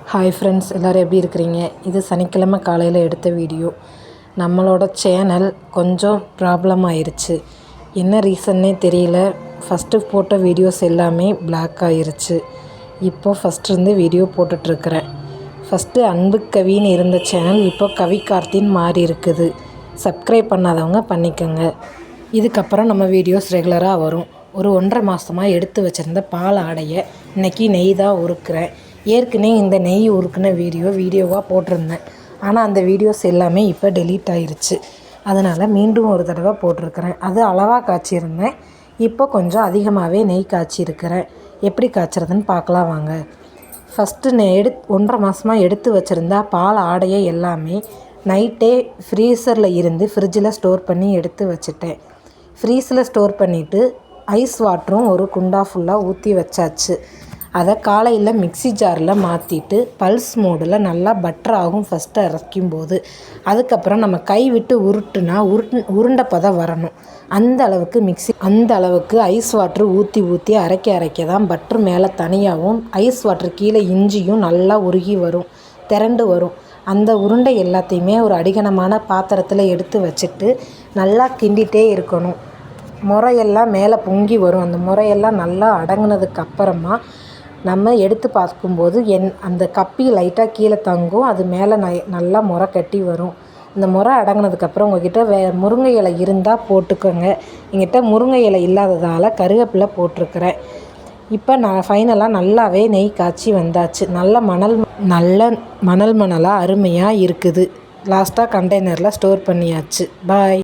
Hi friends, எல்லோரும் எப்படி இருக்கிறீங்க? இது சனிக்கிழமை காலையில் எடுத்த வீடியோ. நம்மளோட சேனல் கொஞ்சம் ப்ராப்ளம் ஆயிடுச்சு. என்ன ரீசன்னே தெரியல. ஃபஸ்ட்டு போட்ட வீடியோஸ் எல்லாமே பிளாக் ஆயிருச்சு. இப்போது ஃபஸ்ட்லேருந்து வீடியோ போட்டுட்ருக்கிறேன். ஃபஸ்ட்டு அன்பு கவின்னு இருந்த சேனல் இப்போ கவி கார்த்தின்னு மாறி இருக்குது. சப்ஸ்கிரைப் பண்ணாதவங்க பண்ணிக்கோங்க. இதுக்கப்புறம் நம்ம வீடியோஸ் ரெகுலராக வரும். ஒரு 1.5 மாதமாக எடுத்து வச்சுருந்த பால் ஆடையை இன்றைக்கி நெய் தான் உருக்குறேன். ஏற்கனவே இந்த நெய் உருக்குன வீடியோவாக போட்டிருந்தேன். ஆனால் அந்த வீடியோஸ் எல்லாமே இப்போ டெலீட் ஆகிருச்சு. அதனால் மீண்டும் ஒரு தடவை போட்டிருக்கிறேன். அது அளவாக காய்ச்சிருந்தேன். இப்போ கொஞ்சம் அதிகமாகவே நெய் காய்ச்சிருக்கிறேன். எப்படி காய்ச்சறதுன்னு பார்க்கலாம் வாங்க. ஃபஸ்ட்டு 1.5 மாதமாக எடுத்து வச்சுருந்தா பால் ஆடையை எல்லாமே நைட்டே ஃப்ரீசரில் இருந்து ஃப்ரிட்ஜில் ஸ்டோர் பண்ணி எடுத்து வச்சுட்டேன். ஃப்ரீஸில் ஸ்டோர் பண்ணிவிட்டு ஐஸ் வாட்டரும் ஒரு குண்டா ஃபுல்லாக ஊற்றி வச்சாச்சு. அதை காலையில் மிக்ஸி ஜாரில் மாற்றிட்டு பல்ஸ் மோடில் நல்லா பட்டர் ஆகும் ஃபஸ்ட்டு அரைக்கும்போது. அதுக்கப்புறம் நம்ம கை விட்டு உருட்டுனா உருண்டை பதம் வரணும். அந்த அளவுக்கு ஐஸ் வாட்ரு ஊற்றி அரைக்க தான் பட்ரு மேலே தனியாகவும் ஐஸ் வாட்ரு கீழே இஞ்சியும் நல்லா உருகி வரும், திரண்டு வரும். அந்த உருண்டை எல்லாத்தையுமே ஒரு அடிகனமான பாத்திரத்தில் எடுத்து வச்சுட்டு நல்லா கிண்டிகிட்டே இருக்கணும். முறையெல்லாம் மேலே பொங்கி வரும். அந்த முறையெல்லாம் நல்லா அடங்கினதுக்கு அப்புறமா நம்ம எடுத்து பார்க்கும்போது அந்த கப்பி லைட்டாக கீழே தங்கும். அது மேலே நல்லா முறை கட்டி வரும். இந்த முறை அடங்கினதுக்கப்புறம் உங்கள்கிட்ட முருங்கை இலை இருந்தால் போட்டுக்கோங்க. எங்கிட்ட முருங்கை இலை இல்லாததால் கருவேப்பிலை போட்டிருக்கிறேன். இப்போ நான் ஃபைனலாக நல்லாவே நெய் காய்ச்சி வந்தாச்சு. நல்ல மணலாக அருமையாக இருக்குது. லாஸ்ட்டாக கண்டெய்னரில் ஸ்டோர் பண்ணியாச்சு. பாய்.